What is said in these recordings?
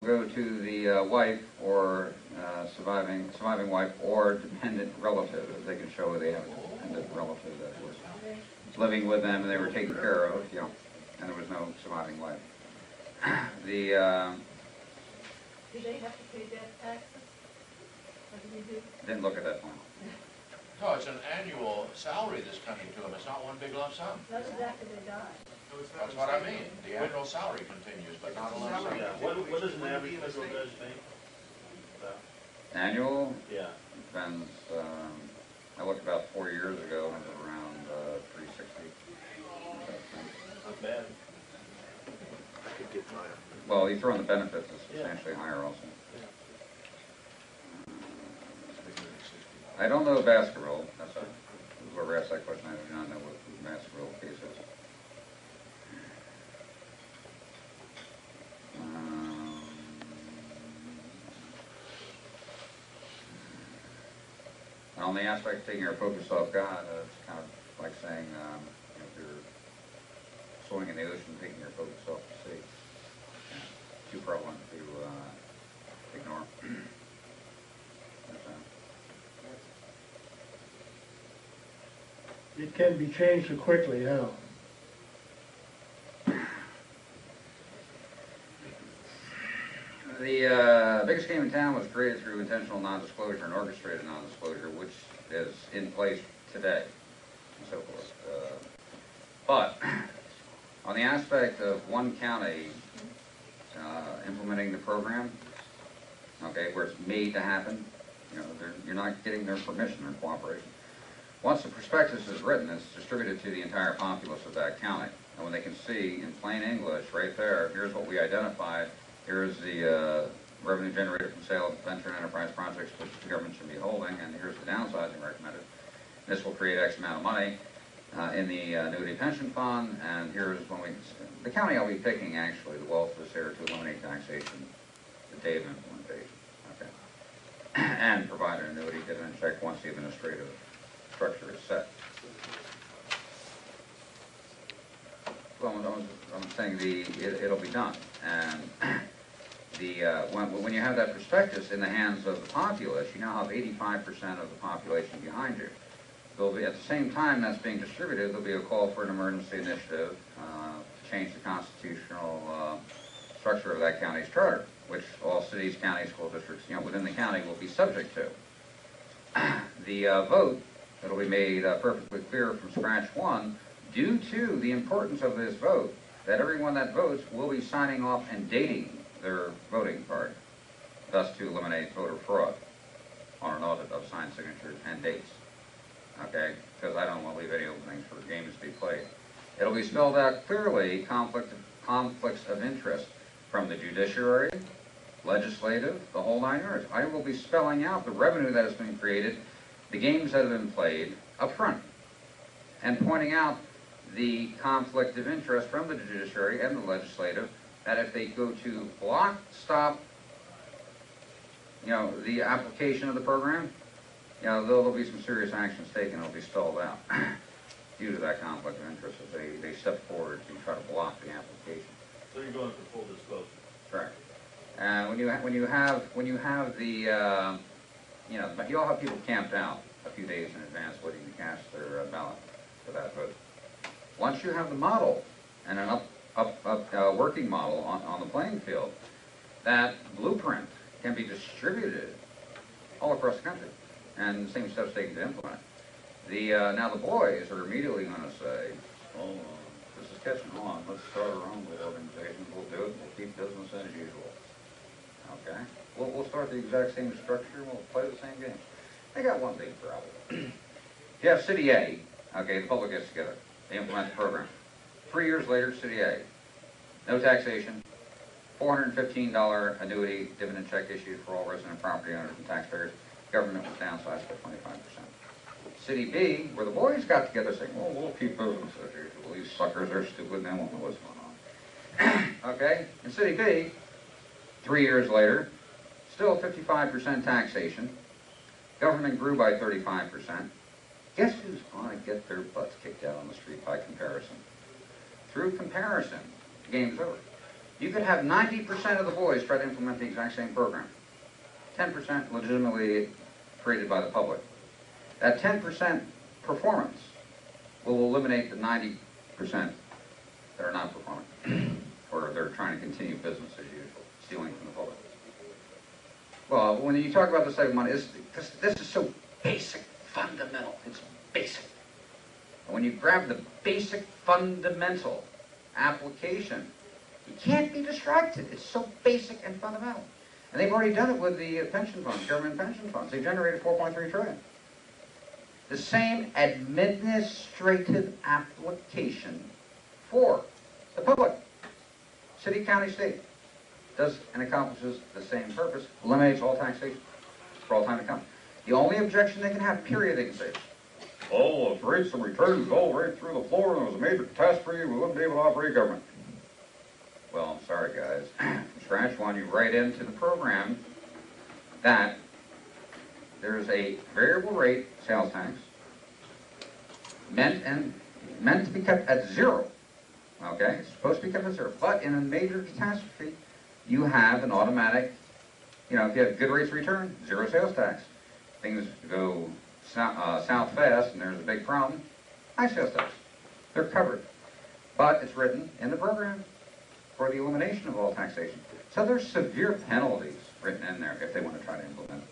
go to the wife or surviving wife or dependent relative, if they can show they have a dependent relative that was living with them and they were taken care of, you know, and there was no surviving wife. The do they have to pay death taxes? What do you do? Didn't look at that one. No, it's an annual salary that's coming to them. It's not one big lump sum. Not exactly they die. That's what I mean. The annual salary continues, but not a lump sum. Yeah. What does an average federal judge make? Annual? Yeah. Depends. I looked about 4 years ago and it was around 360. Not bad. I could get higher. Well, you throw in the benefits, it's substantially higher also. I don't know Baskerville. That's whoever asked that question. I do not know what the Baskerville case is. On the aspect of taking your focus off God, it's kind of like saying, you know, if you're swimming in the ocean, taking your focus off the sea. Too prevalent to ignore. It can be changed so quickly, how? The biggest game in town was created through intentional non-disclosure and orchestrated non-disclosure, which is in place today, and so forth. But on the aspect of one county implementing the program, okay, where it's made to happen, you know, you're not getting their permission or cooperation. Once the prospectus is written, it's distributed to the entire populace of that county. And when they can see in plain English right there, here's what we identified, here's the revenue generated from sale of venture and enterprise projects which the government should be holding, and here's the downsizing recommended. This will create X amount of money in the annuity pension fund, and here's when the county I'll be picking actually, the wealth is here to eliminate taxation the day of implementation, okay? And provide an annuity dividend check once the administrative structure is set. Well, I'm saying it'll be done, and when you have that prospectus in the hands of the populace, you now have 85% of the population behind you. There'll be, at the same time that's being distributed, there'll be a call for an emergency initiative to change the constitutional structure of that county's charter, which all cities, counties, school districts, you know, within the county will be subject to. The vote, it'll be made perfectly clear from scratch one, due to the importance of this vote, that everyone that votes will be signing off and dating their voting card, thus to eliminate voter fraud on an audit of signed signatures and dates. Okay, because I don't want to leave any openings for games to be played. It'll be spelled out clearly, conflicts of interest from the judiciary, legislative, the whole 9 yards. I will be spelling out the revenue that has been created, the games that have been played up front, and pointing out the conflict of interest from the judiciary and the legislative, that if they go to block, stop, you know, the application of the program, you know, there'll be some serious actions taken. It'll be spelled out due to that conflict of interest as they step forward to try to block the application. So you're going for full disclosure. Correct. And when you have the you know, you all have people camped out a few days in advance waiting to cast their ballot for that vote. Once you have the model and an working model on the playing field, that blueprint can be distributed all across the country, and the same steps taken to implement it. Now the boys are immediately going to say, "Oh, this is catching on. Let's start our own little organization. We'll do it. We'll keep business as usual." Okay. We'll start the exact same structure. We'll play the same game. They got one big problem. If you have City A, okay, the public gets together. They implement the program. 3 years later, City A, no taxation, $415 annuity dividend check issued for all resident property owners and taxpayers. Government was downsized by 25%. City B, where the boys got together saying, well, we'll keep business as usual. These suckers are stupid, they won't know what's going on. Okay, in City B, 3 years later, still 55% taxation. Government grew by 35%. Guess who's going to get their butts kicked out on the street by comparison? Through comparison, the game's over. You could have 90% of the boys try to implement the exact same program. 10% legitimately created by the public. That 10% performance will eliminate the 90% that are not performing, or they're trying to continue business as usual, stealing from the public. Well, when you talk about the save money, this is so basic, fundamental. It's basic. And when you grab the basic, fundamental application, you can't be distracted. It's so basic and fundamental. And they've already done it with the pension funds, government pension funds. They generated $4.3 trillion. The same administrative application for the public, city, county, state, does and accomplishes the same purpose, eliminates all taxation for all time to come. The only objection they can have, period, they can say, oh, if rates and returns go right through the floor and there was a major catastrophe, we wouldn't be able to operate government. Well, I'm sorry, guys. From scratch, when you write into the program that there's a variable rate sales tax meant to be kept at zero. Okay, it's supposed to be kept at zero. But in a major catastrophe, you have an automatic, if you have good rates of return, zero sales tax. Things go south fast and there's a big problem, high sales tax. They're covered. But it's written in the program for the elimination of all taxation. So there's severe penalties written in there if they want to try to implement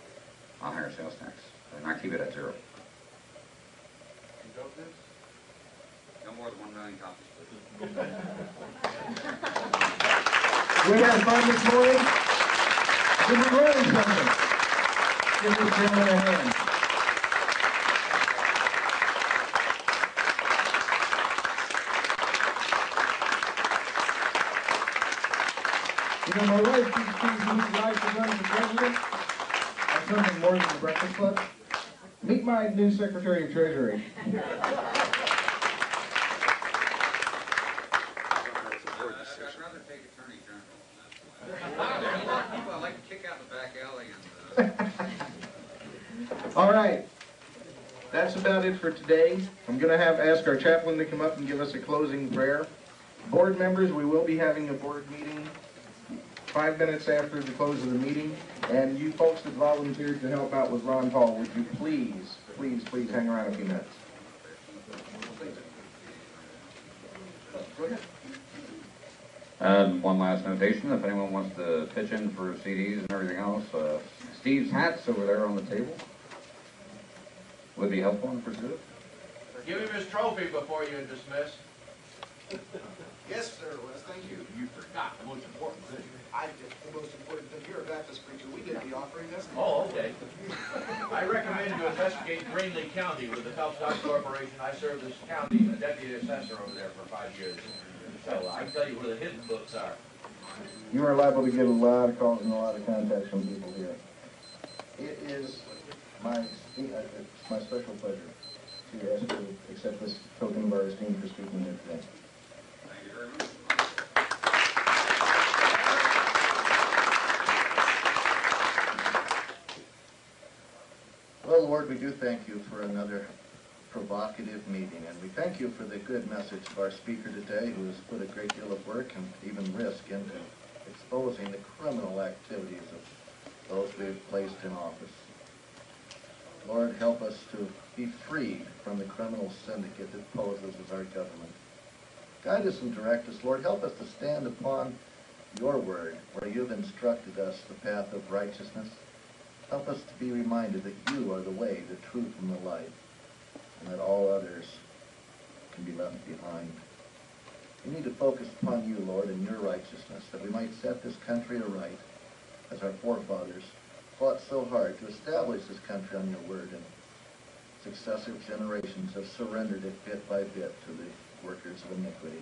a higher sales tax and not keep it at zero. No more than 1 million copies, please. We had fun this morning. Did we learn something? Give this gentleman a hand. My wife keeps teasing me why she runs for president. That's something more than the Breakfast Club. Meet my new Secretary of Treasury. I'd rather take Attorney General. People I like to kick out the back alley and... All right. That's about it for today. I'm going to ask our chaplain to come up and give us a closing prayer. Board members, we will be having a board meeting 5 minutes after the close of the meeting, and you folks that volunteered to help out with Ron Paul, would you please hang around a few minutes? Go ahead. And one last notation, if anyone wants to pitch in for CDs and everything else, Steve's hat's over there on the table. Would be helpful in pursuit. Give him his trophy before you dismiss. Yes, sir, Wes, thank you. You forgot the most important thing. I did the most important thing. You're a Baptist preacher. We did the offering, doesn't it? Oh, okay. I recommend you investigate Greenlee County with the Phelps Corporation. I served as county deputy assessor over there for 5 years. So I can tell you where the hidden books are. You are liable to get a lot of calls and a lot of contacts from people here. It is my special pleasure to ask you to accept this token of our esteem for speaking here today. Thank you very much. Well, Lord, we do thank you for another provocative meeting, and we thank you for the good message of our speaker today, who has put a great deal of work and even risk into exposing the criminal activities of those we have placed in office. Lord, help us to be freed from the criminal syndicate that poses as our government. Guide us and direct us, Lord. Help us to stand upon your word, where you've instructed us the path of righteousness. Help us to be reminded that you are the way, the truth, and the life, and that all others can be left behind. We need to focus upon you, Lord, and your righteousness, that we might set this country aright, as our forefathers fought so hard to establish this country on your word, and successive generations have surrendered it bit by bit to the workers of iniquity.